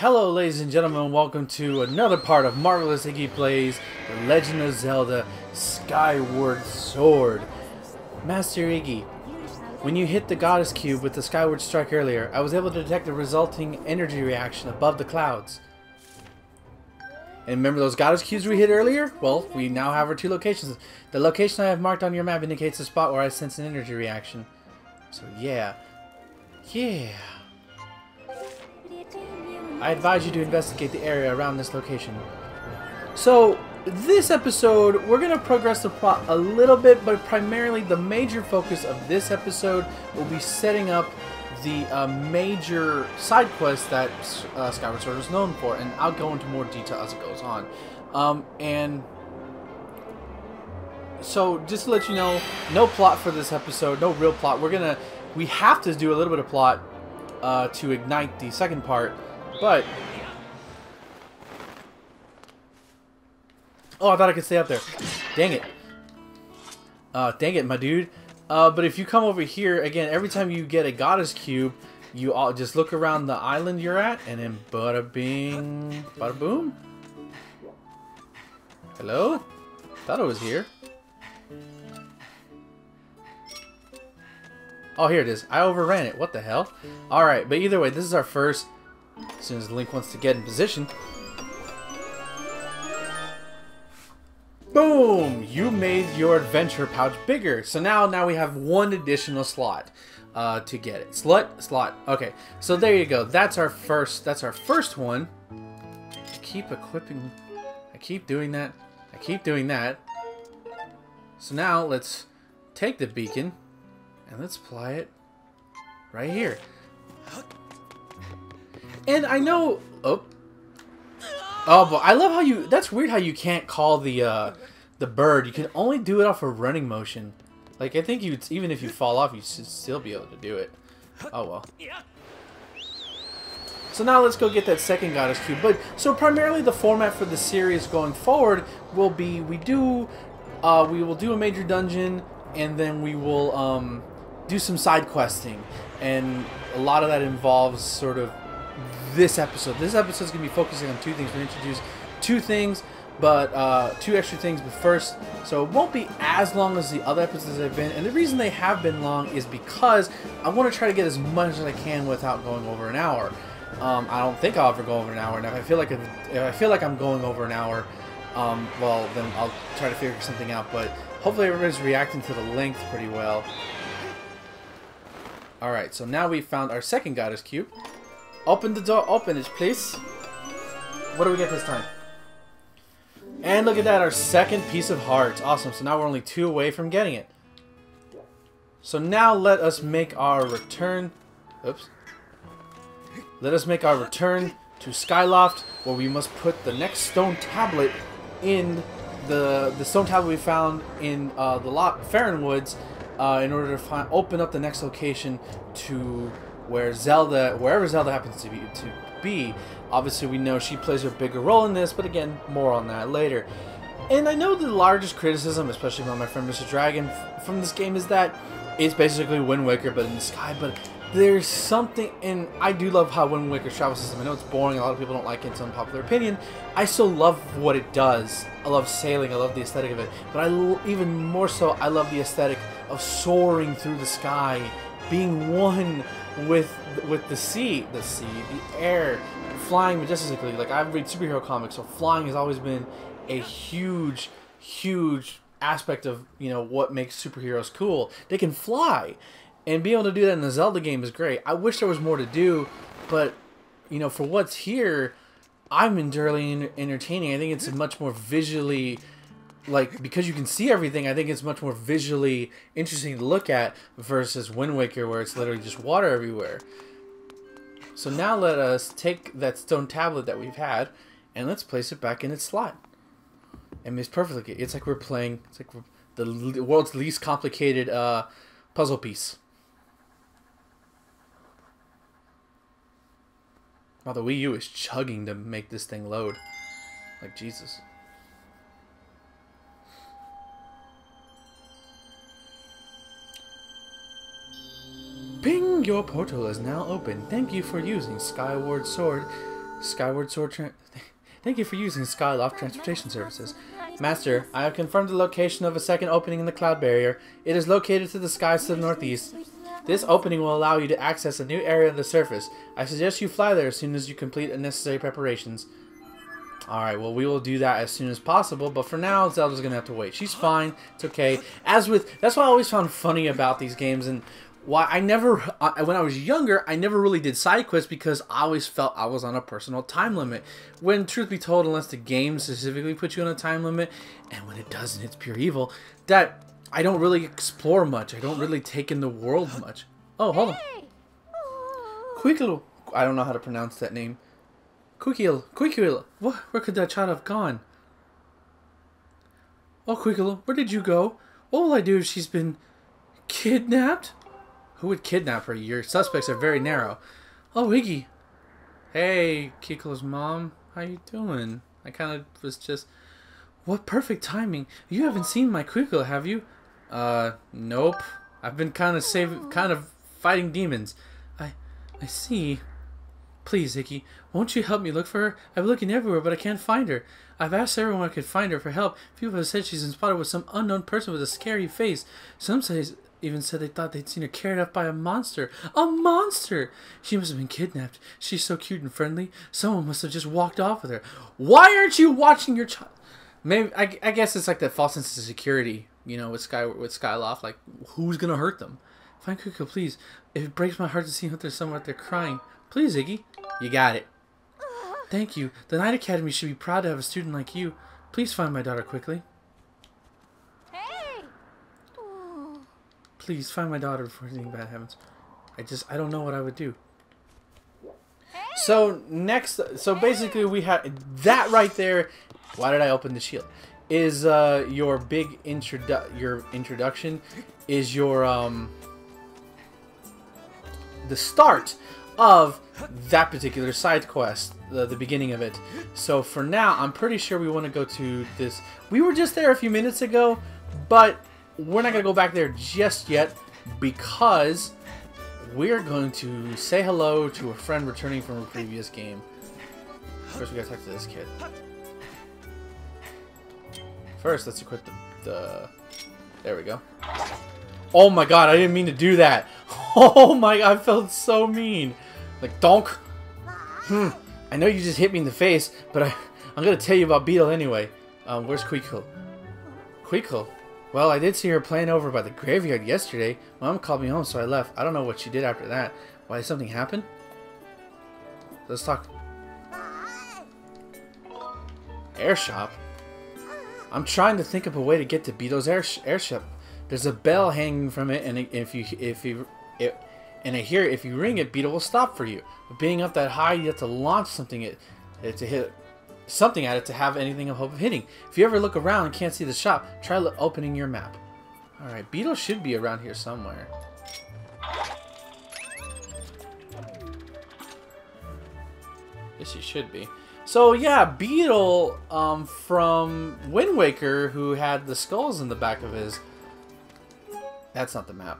Hello ladies and gentlemen, welcome to another part of Marvelous Iggy Plays The Legend of Zelda Skyward Sword. Master Iggy, when you hit the Goddess Cube with the Skyward Strike earlier, I was able to detect a resulting energy reaction above the clouds. And remember those Goddess Cubes we hit earlier? Well, we now have our two locations. The location I have marked on your map indicates the spot where I sense an energy reaction. So yeah. I advise you to investigate the area around this location. So, this episode, we're going to progress the plot a little bit, but primarily the major focus of this episode will be setting up the major side quest that Skyward Sword is known for, and I'll go into more detail as it goes on. And so, just to let you know, no plot for this episode, no real plot. We have to do a little bit of plot to ignite the second part. But, oh, I thought I could stay up there. Dang it. Dang it, my dude. But if you come over here, again, every time you get a Goddess Cube, you all just look around the island you're at, and then bada bing, bada boom. Hello? Thought it was here. Oh, here it is. I overran it. What the hell? Alright, but either way, this is our first... As soon as Link wants to get in position. Boom! You made your adventure pouch bigger. So now we have one additional slot to get it. Slot. Okay. So there you go. That's our first one. I keep equipping. I keep doing that. I keep doing that. So now let's take the beacon and let's apply it right here. And I know, but I love how you. That's weird how you can't call the bird. You can only do it off of running motion. Like I think even if you fall off, you should still be able to do it. Oh well. So now let's go get that second Goddess Cube. But so primarily the format for the series going forward will be we will do a major dungeon, and then we will do some side questing, and a lot of that involves sort of this episode. This episode is going to be focusing on two things. We're going to introduce two things, but two extra things. But first, so it won't be as long as the other episodes have been. And the reason they have been long is because I want to try to get as much as I can without going over an hour. I don't think I'll ever go over an hour. And if I feel like I'm going over an hour, well, then I'll try to figure something out. But hopefully everybody's reacting to the length pretty well. All right, so now we've found our second Goddess Cube. Open the door, open it, please. What do we get this time? And look at that, our second piece of heart. Awesome, so now we're only 2 away from getting it. So now let us make our return... Oops. Let us make our return to Skyloft, where we must put the next stone tablet in the stone tablet we found in the Farron Woods in order to open up the next location to... wherever Zelda happens to be. Obviously we know she plays a bigger role in this, but again, more on that later. And I know the largest criticism, especially from my friend Mr. Dragon, from this game is that it's basically Wind Waker but in the sky, but there's something, and I do love how Wind Waker's travel system, I know it's boring, a lot of people don't like it, it's an unpopular opinion. I still love what it does. I love sailing, I love the aesthetic of it, but even more so, I love the aesthetic of soaring through the sky, being one with the sea, the air, flying majestically. Like, I read superhero comics, so flying has always been a huge aspect of, you know, what makes superheroes cool. They can fly, and being able to do that in the Zelda game is great. I wish there was more to do, but, you know, for what's here, I'm entirely entertaining. I think it's much more visually... like, because you can see everything, I think it's much more visually interesting to look at versus Wind Waker, where it's literally just water everywhere. So now let us take that stone tablet that we've had, and let's place it back in its slot. And it's perfectly. It's like we're playing. It's like the world's least complicated puzzle piece. Wow, the Wii U is chugging to make this thing load. Like Jesus. Ping! Your portal is now open. Thank you for using Skyward Sword Skyward Sword. Thank you for using Skyloft Transportation Services. Master, I have confirmed the location of a second opening in the cloud barrier. It is located to the skies to the northeast. This opening will allow you to access a new area of the surface. I suggest you fly there as soon as you complete the necessary preparations. Alright, well, we will do that as soon as possible, but for now, Zelda's gonna have to wait. She's fine. It's okay. That's what I always found funny about these games, and why when I was younger, I never really did side quests because I always felt I was on a personal time limit. When, truth be told, unless the game specifically puts you on a time limit, and when it doesn't, it's pure evil, that I don't really explore much. I don't really take in the world much. Oh, hold on. Quicklo. I don't know how to pronounce that name. Quicklo. Where could that child have gone? Oh, Quicklo, where did you go? What will I do if she's been kidnapped? Who would kidnap her? Your suspects are very narrow. Oh, Iggy. Hey, Kiko's mom. How you doing? I kind of was just... What perfect timing. You haven't seen my Quicklo, have you? Nope. I've been kind of fighting demons. I see. Please, Iggy, won't you help me look for her? I've been looking everywhere, but I can't find her. I've asked everyone I could find her for help. People have said she's been spotted with some unknown person with a scary face. Some even said they thought they'd seen her carried off by a monster. A monster! She must have been kidnapped. She's so cute and friendly. Someone must have just walked off with her. Why aren't you watching your child? Maybe I guess it's like that false sense of security, you know, with Skyloft. Like, who's gonna hurt them? Find Kuko, please. It breaks my heart to see there's someone out there crying. Please, Iggy. You got it. Thank you. The Night Academy should be proud to have a student like you. Please find my daughter quickly. Please find my daughter before anything bad happens. I don't know what I would do. So basically we had that right there. Why did I open the shield? Is your big introduction is your the start of that particular side quest, the beginning of it. So for now, I'm pretty sure we want to go to this. We were just there a few minutes ago, but we're not going to go back there just yet because we're going to say hello to a friend returning from a previous game. First, we got to talk to this kid. First, let's equip the... There we go. Oh my god, I didn't mean to do that. Oh my god, I felt so mean. Like, donk. I know you just hit me in the face, but I'm going to tell you about Beetle anyway. Where's Quickle? Quickle? Well, I did see her playing over by the graveyard yesterday. Mom called me home, so I left. I don't know what she did after that. Why, did something happen? Let's talk. Airshop? I'm trying to think of a way to get to Beetle's airship. There's a bell hanging from it, and if you ring it, Beetle will stop for you. But being up that high, you have to launch something to hit something at it to have anything of hope of hitting. If you ever look around and can't see the shop, try opening your map. Alright, Beetle should be around here somewhere. Yes, he should be. So yeah, Beetle from Wind Waker, who had the skulls in the back of his... That's not the map.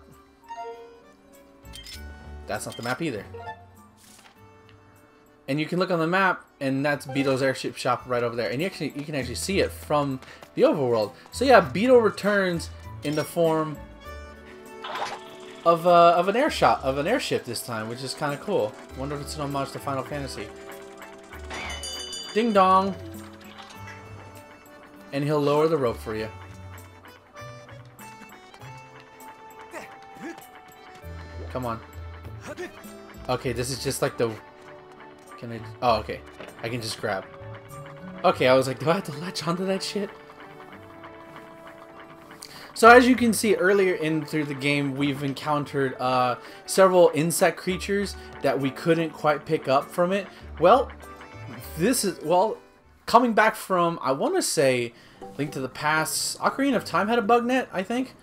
That's not the map either. And you can look on the map, and that's Beetle's airship shop right over there. And you can actually see it from the overworld. So yeah, Beetle returns in the form of an airship this time, which is kind of cool. Wonder if it's an homage to Final Fantasy. Ding dong. And he'll lower the rope for you. Come on. Okay, this is just like the... Can I... Oh, okay. I can just grab. Okay, I was like, do I have to latch onto that shit? So as you can see earlier through the game, we've encountered several insect creatures that we couldn't quite pick up from it. Well, coming back from, I want to say, Link to the Past, Ocarina of Time had a bug net, I think.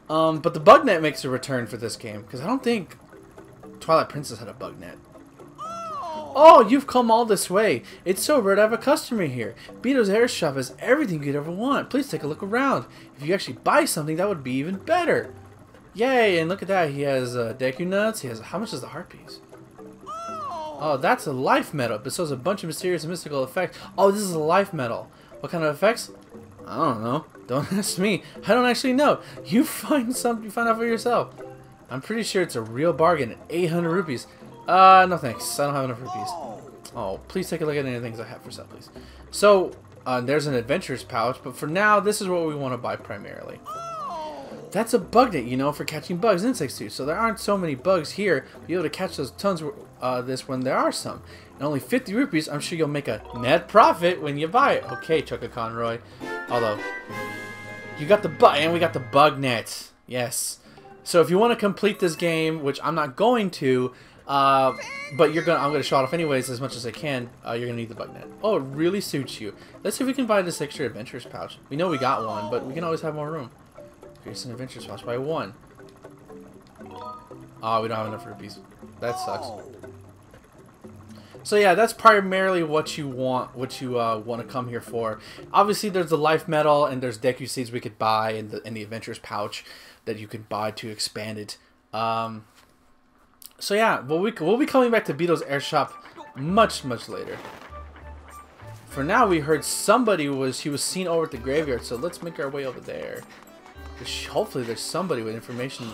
But the bug net makes a return for this game, because I don't think Twilight Princess had a bug net. Oh, you've come all this way. It's so rare to have a customer here. Beetle's Air Shop has everything you'd ever want. Please take a look around. If you actually buy something, that would be even better. Yay, and look at that. He has Deku Nuts. He has... How much is the heart piece? Oh, that's a life medal. It bestows a bunch of mysterious and mystical effects. Oh, this is a life medal. What kind of effects? I don't know. Don't ask me. I don't actually know. You find out for yourself. I'm pretty sure it's a real bargain at 800 rupees. No thanks. I don't have enough rupees. Oh, please take a look at any of the things I have for sale, please. So, there's an adventurer's pouch, but for now, this is what we want to buy primarily. That's a bug net, you know, for catching bugs and insects too. So there aren't so many bugs here. Be able to catch those tons this when there are some. And only 50 rupees, I'm sure you'll make a net profit when you buy it. Okay, Chucka Conroy. Although, you got the bug, and we got the bug net. Yes. So if you want to complete this game, which I'm not going to, but I'm gonna show it off anyways as much as I can. You're gonna need the bug net. Oh, it really suits you. Let's see if we can buy this extra adventurer's pouch. We know we got one, but we can always have more room. Here's an adventurer's pouch. Buy one. Oh, we don't have enough rupees. That sucks. So yeah, that's primarily what you want. What you want to come here for. Obviously, there's the life medal and there's Deku seeds we could buy in the adventurer's pouch that you can buy to expand it. So yeah, we'll be coming back to Beetle's Airshop much later. For now, we heard somebody was seen over at the graveyard, so let's make our way over there. Hopefully, there's somebody with information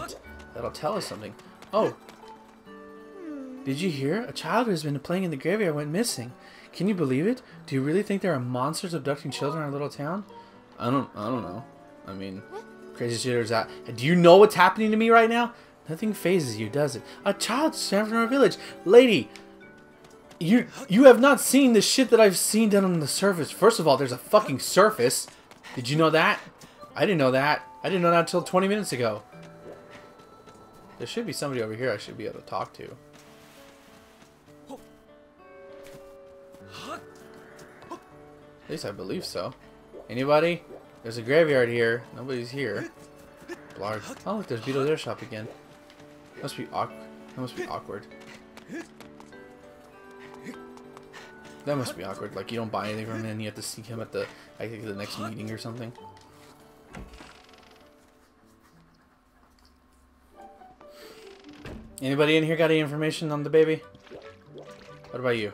that'll tell us something. Oh, did you hear? A child who has been playing in the graveyard went missing. Can you believe it? Do you really think there are monsters abducting children in our little town? I don't know. I mean, crazy shit is that. Do you know what's happening to me right now? Nothing phases you, does it? A child stranded from our village. Lady, you have not seen the shit that I've seen down on the surface. First of all, there's a fucking surface. Did you know that? I didn't know that. I didn't know that until 20 minutes ago. There should be somebody over here I should be able to talk to. At least I believe so. Anybody? There's a graveyard here. Nobody's here. Blarg. Oh, look, there's Beetle's Airshop again. Must be awkward. That must be awkward. That must be awkward. Like, you don't buy anything from him and you have to see him at the, I think, the next meeting or something. Anybody in here got any information on the baby? What about you?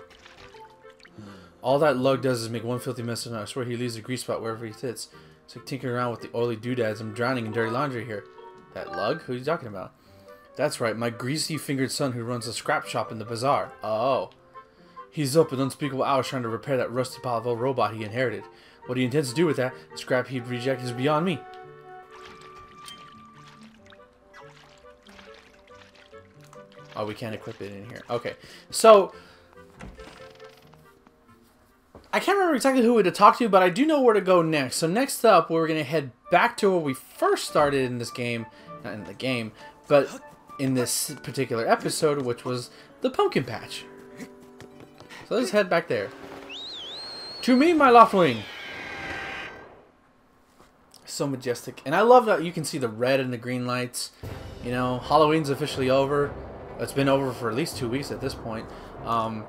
All that lug does is make one filthy mess, and I swear he leaves a grease spot wherever he sits. It's like tinkering around with the oily doodads. I'm drowning in dirty laundry here. That lug? Who are you talking about? That's right, my greasy-fingered son who runs a scrap shop in the bazaar. Oh. He's up at unspeakable hours trying to repair that rusty pile of old robot he inherited. What he intends to do with that scrap heap reject is beyond me. Oh, we can't equip it in here. Okay, so I can't remember exactly who to talk to, but I do know where to go next. So next up, we're going to head back to where we first started in this game. Not in the game, but in this particular episode, which was the pumpkin patch. So let's head back there. To me, my Loftwing. So majestic. And I love that you can see the red and the green lights. You know, Halloween's officially over. It's been over for at least 2 weeks at this point. And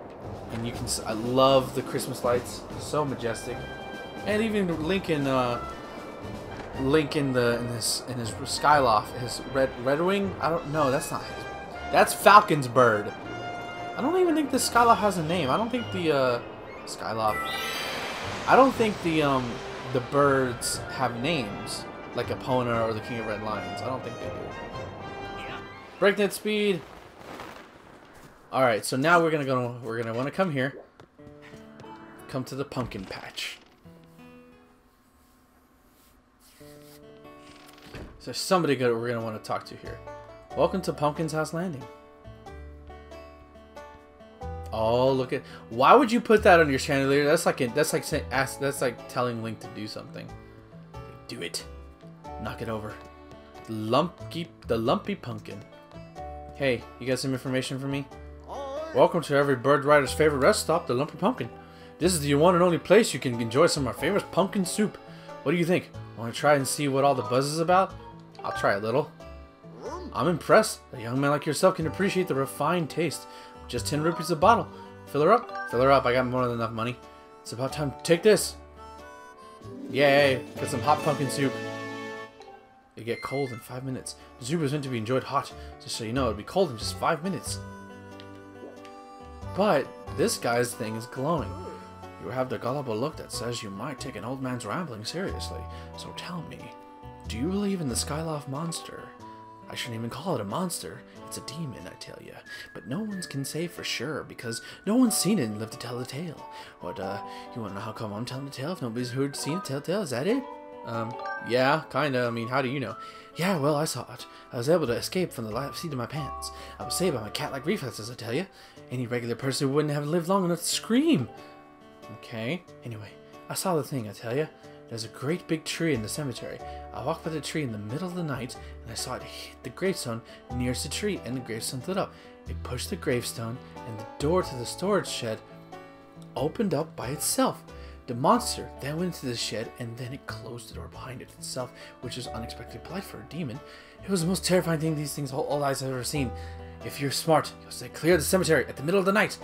you can, I love the Christmas lights, so majestic, and even Link in his Skyloft, his Red Wing. I don't know. That's not his. That's Falcon's bird. I don't even think the Skyloft has a name. I don't think the Skyloft. I don't think the birds have names like Epona or the King of Red Lions. I don't think they do. Breakneck speed. All right, so now we're gonna want to come here. Come to the pumpkin patch. So there's somebody good we're gonna want to talk to here. Welcome to Pumpkin's House Landing. Oh, look at! Why would you put that on your chandelier? That's like telling Link to do something. Do it. Knock it over. The lumpy pumpkin. Hey, you got some information for me? Welcome to every bird rider's favorite rest stop, the Lumpy Pumpkin. This is the one and only place you can enjoy some of our famous pumpkin soup. What do you think? Want to try and see what all the buzz is about? I'll try a little. I'm impressed. A young man like yourself can appreciate the refined taste. Just 10 rupees a bottle. Fill her up. Fill her up. I got more than enough money. It's about time. Take this. Yay. Get some hot pumpkin soup. It get cold in 5 minutes. The soup is meant to be enjoyed hot. Just so you know, it'll be cold in just 5 minutes. But this guy's thing is glowing. You have the gullible look that says you might take an old man's rambling seriously. So tell me, do you believe in the Skyloft monster? I shouldn't even call it a monster. It's a demon, I tell ya. But no one can say for sure because no one's seen it and lived to tell the tale. What, you wanna know how come I'm telling the tale if nobody's heard seen it tell tale? Is that it? Yeah, kinda. I mean, how do you know? Yeah, well, I saw it. I was able to escape from the last seat of my pants. I was saved by my cat-like reflexes, I tell ya. Any regular person wouldn't have lived long enough to scream. Okay. Anyway, I saw the thing, I tell ya. There's a great big tree in the cemetery. I walked by the tree in the middle of the night, and I saw it hit the gravestone nearest the tree, and the gravestone lit up. It pushed the gravestone, and the door to the storage shed opened up by itself. The monster then went into the shed, and then it closed the door behind it itself, which is unexpectedly polite for a demon. It was the most terrifying thing these things all eyes have ever seen. If you're smart, you'll stay clear of the cemetery at the middle of the night.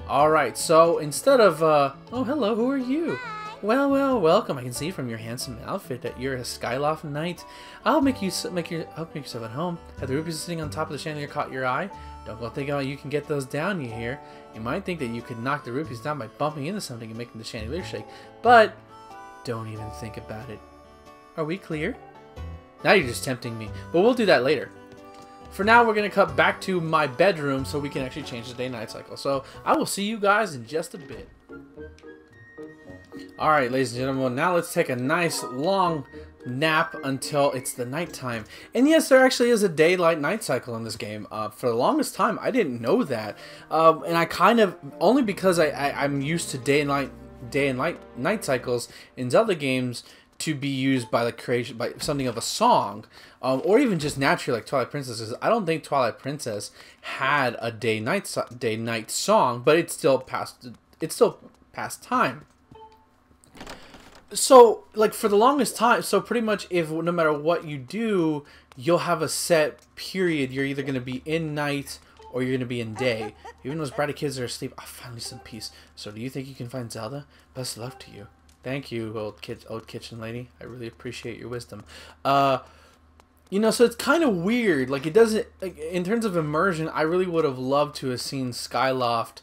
Alright, so instead of, oh, hello, who are you? Well, welcome. I can see from your handsome outfit that you're a Skyloft knight. I'll make yourself at home. Have the rupees sitting on top of the chandelier caught your eye? Don't go thinking you can get those down, you hear. You might think that you could knock the rupees down by bumping into something and making the chandelier shake, but don't even think about it. Are we clear? Now you're just tempting me, but we'll do that later. For now, we're going to cut back to my bedroom so we can actually change the day-night cycle. So I will see you guys in just a bit. Alright, ladies and gentlemen, now let's take a nice long nap until it's the nighttime. And yes, there actually is a daylight-night cycle in this game. For the longest time, I didn't know that. And I kind of, only because I'm used to day and night cycles in Zelda games to be used by the creation, by something of a song, or even just naturally like Twilight Princess. I don't think Twilight Princess had a day-night song, but it's still past time. So, like, for the longest time, so pretty much no matter what you do, you'll have a set period. You're either going to be in night or you're going to be in day. Even those bratty kids are asleep, I finally some peace. So do you think you can find Zelda? Best of luck to you. Thank you, old kitchen lady. I really appreciate your wisdom. You know, so it's kind of weird. Like, it doesn't, like, in terms of immersion, I really would have loved to have seen Skyloft,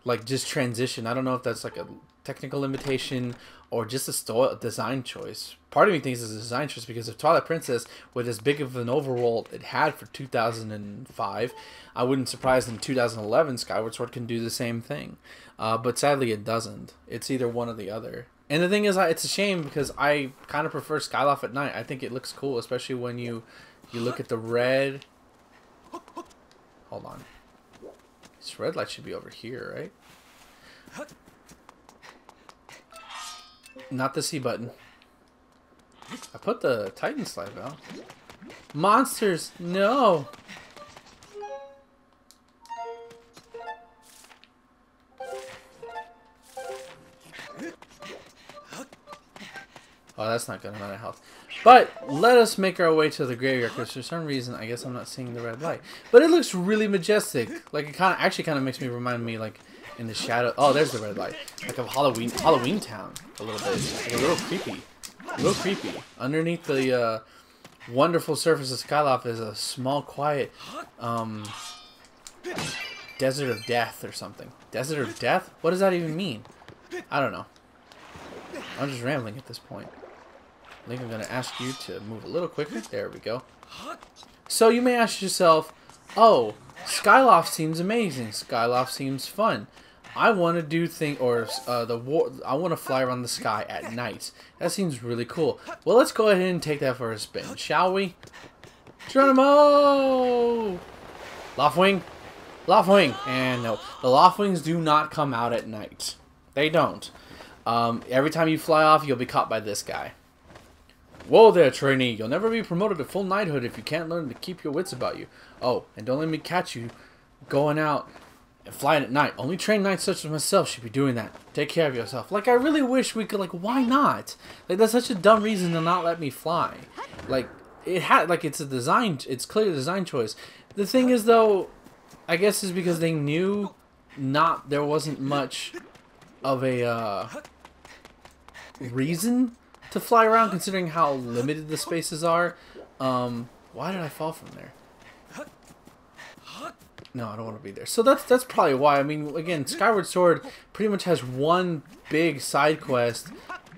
like, just transition. I don't know if that's, like, a technical limitation or just a design choice. Part of me thinks it's a design choice because if Twilight Princess, with as big of an overworld it had for 2005, I wouldn't surprise in 2011 Skyward Sword can do the same thing. But sadly it doesn't. It's either one or the other. And the thing is, it's a shame because I kind of prefer Skyloft at night. I think it looks cool, especially when you look at the red. Hold on. This red light should be over here, right? Not the C button. I put the Titan slide out. Monsters, no! Oh, that's not good amount of health. But let us make our way to the graveyard because for some reason I guess I'm not seeing the red light. But it looks really majestic. Like it actually kind of makes me remind me like in the shadow. Oh, there's the red light. Like of Halloween Town a little bit. Like a little creepy. A little creepy. Underneath the wonderful surface of Skyloft is a small, quiet desert of death or something. Desert of death? What does that even mean? I don't know. I'm just rambling at this point. I think I'm going to ask you to move a little quicker. There we go. So you may ask yourself, oh, Skyloft seems amazing. Skyloft seems fun. I want to do I want to fly around the sky at night. That seems really cool. Well, let's go ahead and take that for a spin, shall we? Geronimo! Loftwing? Loftwing! And no, the Loftwings do not come out at night. They don't. Every time you fly off, you'll be caught by this guy. Whoa there, trainee. You'll never be promoted to full knighthood if you can't learn to keep your wits about you. Oh, and don't let me catch you going out and flying at night. Only trained knights such as myself should be doing that. Take care of yourself. Like, I really wish we could, like, why not? Like, that's such a dumb reason to not let me fly. Like, it's a design, it's clearly a design choice. The thing is, though, I guess is because they knew there wasn't much of a, reason to fly around considering how limited the spaces are. Why did I fall from there? No, I don't want to be there. So that's probably why. I mean, again, Skyward Sword pretty much has one big side quest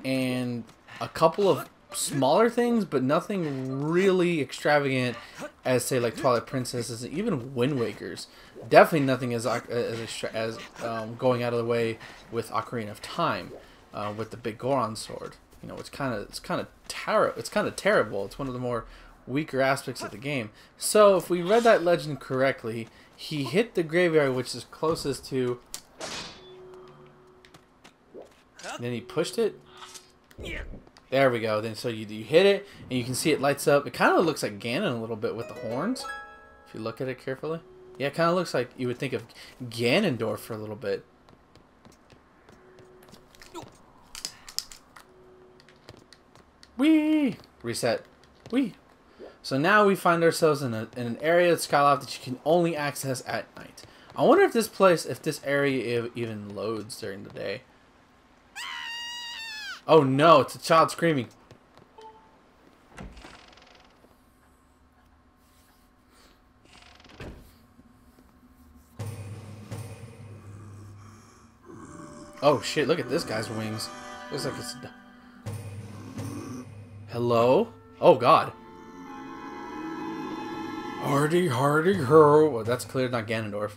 and a couple of smaller things, but nothing really extravagant as, say, like Twilight Princesses and even Wind Waker's. Definitely nothing as going out of the way with Ocarina of Time, with the big Goron sword. You know, it's kind of terrible. It's one of the more weaker aspects of the game. So if we read that legend correctly, he hit the graveyard, which is closest to. Then he pushed it. There we go. Then so you hit it, and you can see it lights up. It kind of looks like Ganon a little bit with the horns, if you look at it carefully. Yeah, it kind of looks like you would think of Ganondorf for a little bit. Whee! Reset. Whee! So now we find ourselves in an area of Skyloft that you can only access at night. I wonder if this area even loads during the day. Oh no, it's a child screaming. Oh shit, look at this guy's wings. Looks like it's... Hello? Oh god. Hardy, hardy, ho. Well, that's clear, not Ganondorf.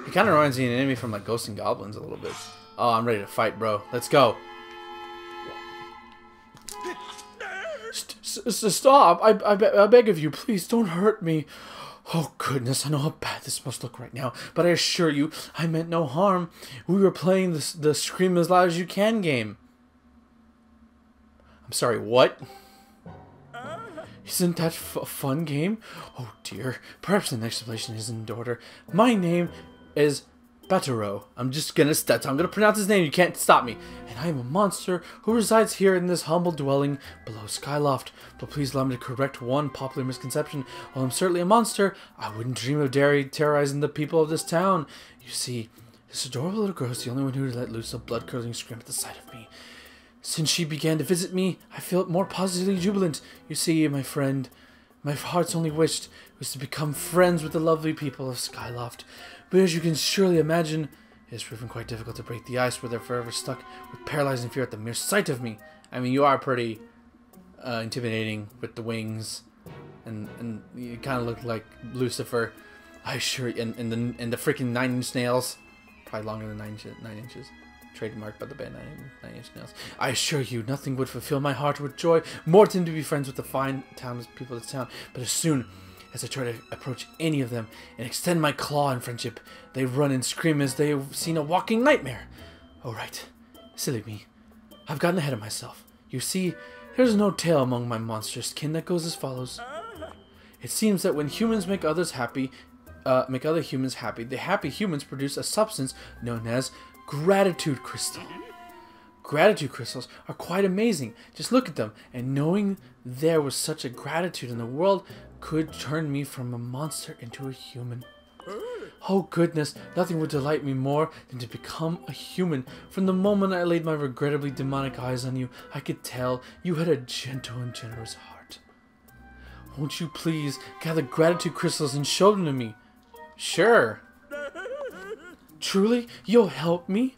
He kind of reminds me of an enemy from like Ghosts and Goblins a little bit. Oh, I'm ready to fight, bro. Let's go. Stop! I beg of you, please don't hurt me. Oh goodness, I know how bad this must look right now, but I assure you, I meant no harm. We were playing the Scream as Loud as You Can game. I'm sorry, what? Isn't that a fun game? Oh dear, perhaps the next explanation isn't in order. My name is Bataro. I'm gonna pronounce his name, you can't stop me. And I am a monster who resides here in this humble dwelling below Skyloft. But please allow me to correct one popular misconception. While I'm certainly a monster, I wouldn't dream of terrorizing the people of this town. You see, this adorable little girl is the only one who would let loose a blood-curdling scream at the sight of me. Since she began to visit me, I felt more positively jubilant. You see, my friend, my heart's only wish was to become friends with the lovely people of Skyloft. But as you can surely imagine, it has proven quite difficult to break the ice where they're forever stuck with paralyzing fear at the mere sight of me. I mean, you are pretty intimidating with the wings, and you kind of look like Lucifer. I assure you, and the freaking 9-inch nails, probably longer than 9 inches. Trademarked by the band 9-inch nails. I assure you, nothing would fulfill my heart with joy more than to be friends with the fine people of this town. But as soon as I try to approach any of them and extend my claw in friendship, they run and scream as they have seen a walking nightmare. Oh right, silly me. I've gotten ahead of myself. You see, there's no tale among my monstrous kin that goes as follows. It seems that when humans make others happy, make other humans happy, the happy humans produce a substance known as gratitude crystal. Gratitude crystals are quite amazing. Just look at them, and knowing there was such a gratitude in the world could turn me from a monster into a human. Oh goodness, nothing would delight me more than to become a human. From the moment I laid my regrettably demonic eyes on you, I could tell you had a gentle and generous heart. Won't you please gather gratitude crystals and show them to me? Sure. Truly, you'll help me?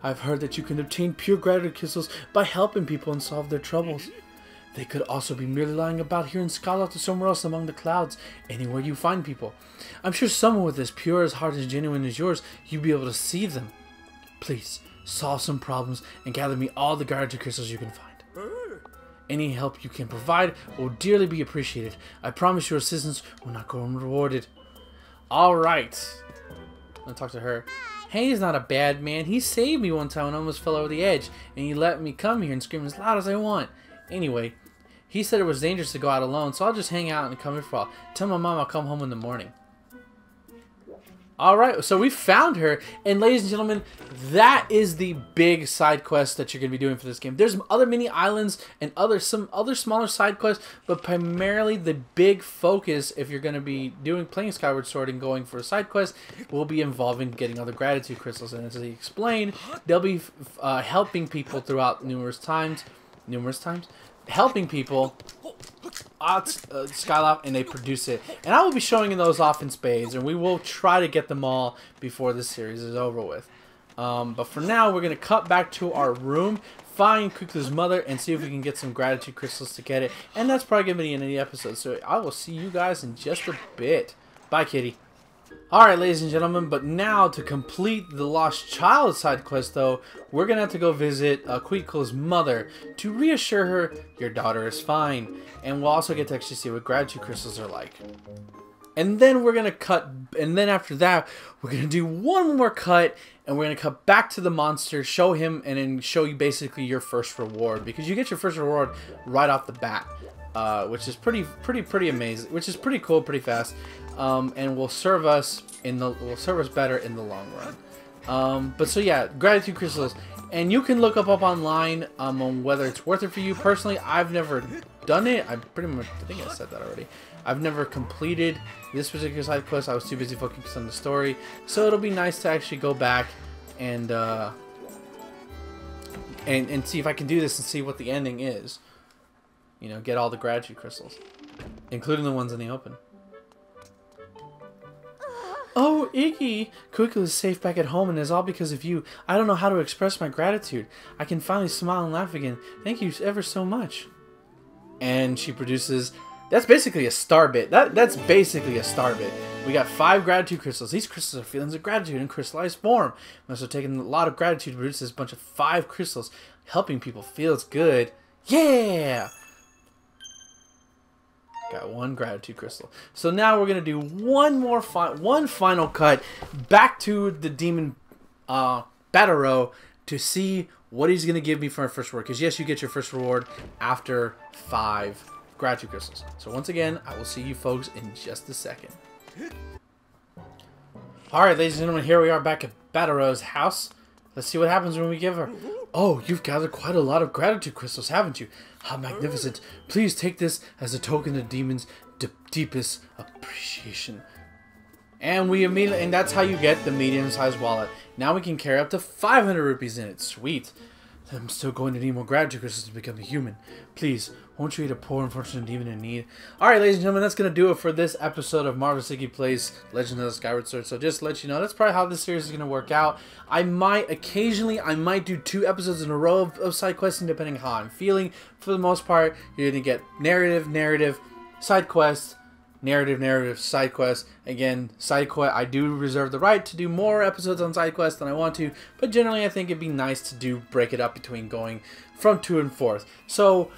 I've heard that you can obtain pure gratitude crystals by helping people and solve their troubles. They could also be merely lying about here in Skyloft or somewhere else among the clouds, anywhere you find people. I'm sure someone with as pure as heart as genuine as yours, you'd be able to see them. Please, solve some problems and gather me all the gratitude crystals you can find. Any help you can provide will dearly be appreciated. I promise your assistance will not go unrewarded. Alright. I'm gonna talk to her. Hey, he's not a bad man. He saved me one time when I almost fell over the edge, and he let me come here and scream as loud as I want. Anyway, he said it was dangerous to go out alone, so I'll just hang out and come here for a while. Tell my mom I'll come home in the morning. Alright, so we found her, and ladies and gentlemen, that is the big side quest that you're going to be doing for this game. There's other mini islands and some other smaller side quests, but primarily the big focus, if you're going to be playing Skyward Sword and going for a side quest, will be involving getting other gratitude crystals. And as he explained, they'll be helping people throughout numerous times, helping people Skylab, and they produce it. And I will be showing those off in spades, and we will try to get them all before this series is over with. But for now, we're going to cut back to our room, find Kuklu's mother, and see if we can get some gratitude crystals to get it. And that's probably going to be the end of the episode. So I will see you guys in just a bit. Bye, kitty. Alright, ladies and gentlemen, but now to complete the Lost Child side quest, though, we're going to have to go visit Kuklu's mother to reassure her your daughter is fine. And we'll also get to actually see what gratitude crystals are like. And then we're going to cut, and then after that, we're going to do one more cut, and we're going to cut back to the monster, show him, and then show you basically your first reward. Because you get your first reward right off the bat, which is pretty amazing, which is pretty cool, pretty fast. And will serve us better in the long run. But so yeah, gratitude crystals, and you can look up online on whether it's worth it for you. Personally, I've never done it. I think I said that already. I've never completed this particular side quest. I was too busy focused on the story, so it'll be nice to actually go back and see if I can do this and see what the ending is. You know, get all the gratitude crystals, including the ones in the open. Oh, Iggy! Kuklu is safe back at home, and it's all because of you. I don't know how to express my gratitude. I can finally smile and laugh again. Thank you ever so much. And she produces... That's basically a star bit. That's basically a star bit. We got 5 gratitude crystals. These crystals are feelings of gratitude in crystallized form. I'm also taking a lot of gratitude to produce this bunch of 5 crystals. Helping people feels good. Yeah! Got 1 gratitude crystal. So now we're gonna do one final cut back to the demon Bataro to see what he's gonna give me for my first reward. Because yes, you get your first reward after 5 gratitude crystals. So once again, I will see you folks in just a second. All right, ladies and gentlemen, here we are back at Bataro's house. Let's see what happens when we give her. Oh, you've gathered quite a lot of gratitude crystals, haven't you? How magnificent. Please take this as a token of the demon's deepest appreciation. And and that's how you get the medium-sized wallet. Now we can carry up to 500 rupees in it. Sweet. I'm still going to need more gratitude crystals to become a human. Please, won't you aid a poor, unfortunate demon in need? Alright, ladies and gentlemen, that's going to do it for this episode of Marvelous Iggy Plays Legend of the Skyward Sword. So just to let you know, that's probably how this series is going to work out. I might do 2 episodes in a row of side questing, depending on how I'm feeling. For the most part, you're going to get narrative, side quest, narrative, side quest. Again, side quest, I do reserve the right to do more episodes on side quests than I want to, but generally I think it'd be nice to break it up between going from 2 and 4th. So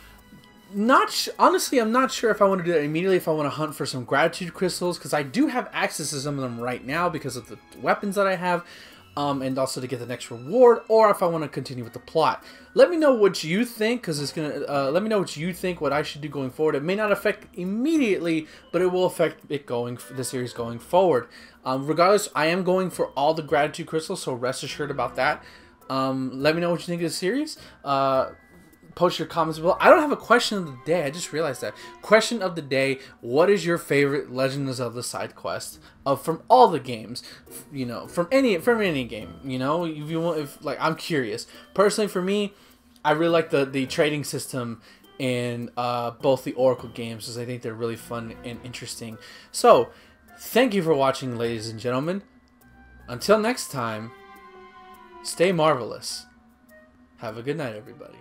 honestly, I'm not sure if I want to do that immediately, if I want to hunt for some gratitude crystals, because I do have access to some of them right now because of the weapons that I have, and also to get the next reward, or if I want to continue with the plot. Let me know what you think, because it's gonna. Let me know what you think, what I should do going forward. It may not affect immediately, but it will affect it the series going forward. Regardless, I am going for all the gratitude crystals, so rest assured about that. Let me know what you think of the series. Post your comments below. I don't have a question of the day. I just realized that. Question of the day: what is your favorite Legend of Zelda side quest from all the games? You know, from any game. You know, I'm curious. Personally, for me, I really like the trading system in both the Oracle games, because I think they're really fun and interesting. So, thank you for watching, ladies and gentlemen. Until next time, stay marvelous. Have a good night, everybody.